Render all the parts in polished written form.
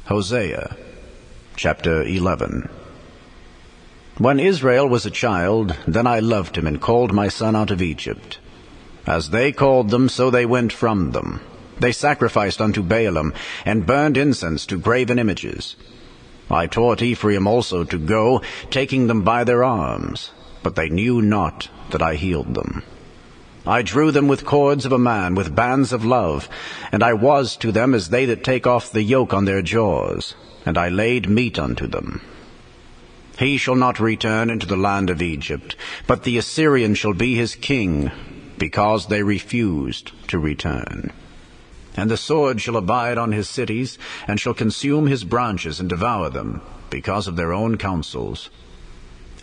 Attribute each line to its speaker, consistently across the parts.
Speaker 1: Hosea Chapter 11. When Israel was a child, then I loved him and called my son out of Egypt. As they called them, so they went from them. They sacrificed unto Baalim, and burned incense to graven images. I taught Ephraim also to go, taking them by their arms, but they knew not that I healed them. I drew them with cords of a man, with bands of love, and I was to them as they that take off the yoke on their jaws, and I laid meat unto them. He shall not return into the land of Egypt, but the Assyrian shall be his king, because they refused to return. And the sword shall abide on his cities, and shall consume his branches and devour them, because of their own counsels.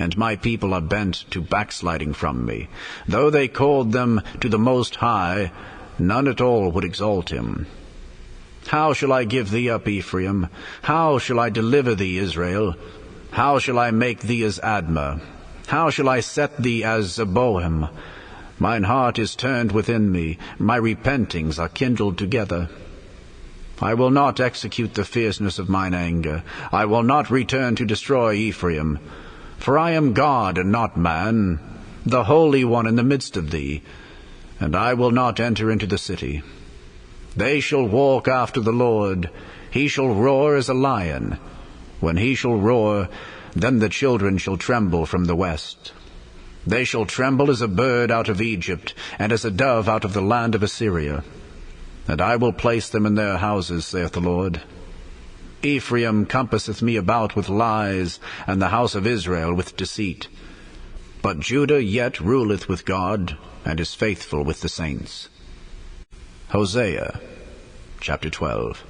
Speaker 1: And my people are bent to backsliding from me. Though they called them to the Most High, none at all would exalt him. How shall I give thee up, Ephraim? How shall I deliver thee, Israel? How shall I make thee as Admah? How shall I set thee as Zeboim? Mine heart is turned within me, my repentings are kindled together. I will not execute the fierceness of mine anger. I will not return to destroy Ephraim. For I am God and not man, the Holy One in the midst of thee, and I will not enter into the city. They shall walk after the Lord. He shall roar as a lion. When he shall roar, then the children shall tremble from the west. They shall tremble as a bird out of Egypt, and as a dove out of the land of Assyria. And I will place them in their houses, saith the Lord. Ephraim compasseth me about with lies, and the house of Israel with deceit. But Judah yet ruleth with God, and is faithful with the saints. Hosea Chapter 12.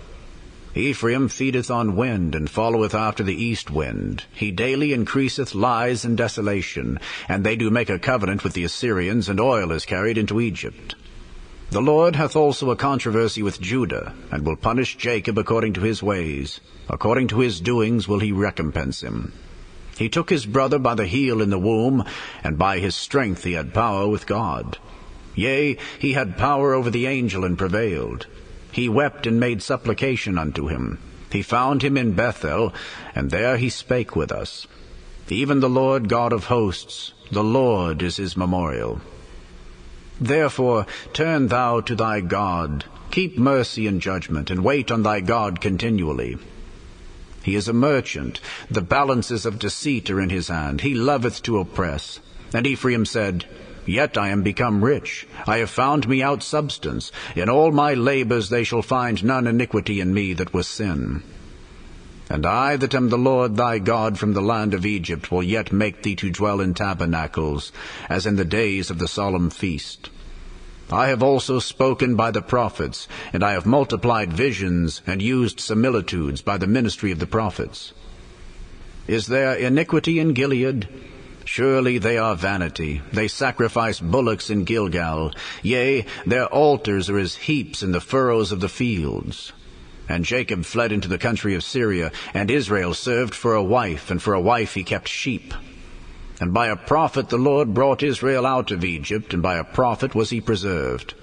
Speaker 1: Ephraim feedeth on wind, and followeth after the east wind. He daily increaseth lies and desolation, and they do make a covenant with the Assyrians, and oil is carried into Egypt. The Lord hath also a controversy with Judah, and will punish Jacob according to his ways. According to his doings will he recompense him. He took his brother by the heel in the womb, and by his strength he had power with God. Yea, he had power over the angel, and prevailed. He wept and made supplication unto him. He found him in Bethel, and there he spake with us. Even the Lord God of hosts, the Lord is his memorial. Therefore turn thou to thy God, keep mercy and judgment, and wait on thy God continually. He is a merchant, the balances of deceit are in his hand, he loveth to oppress. And Ephraim said, Yet I am become rich, I have found me out substance. In all my labors they shall find none iniquity in me that was sin. And I that am the Lord thy God from the land of Egypt will yet make thee to dwell in tabernacles, as in the days of the solemn feast. I have also spoken by the prophets, and I have multiplied visions, and used similitudes by the ministry of the prophets. Is there iniquity in Gilead? Surely they are vanity. They sacrifice bullocks in Gilgal. Yea, their altars are as heaps in the furrows of the fields. And Jacob fled into the country of Syria, and Israel served for a wife, and for a wife he kept sheep. And by a prophet the Lord brought Israel out of Egypt, and by a prophet was he preserved.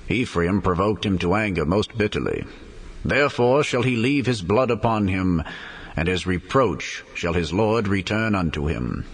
Speaker 1: Ephraim provoked him to anger most bitterly. Therefore shall he leave his blood upon him, and his reproach shall his Lord return unto him.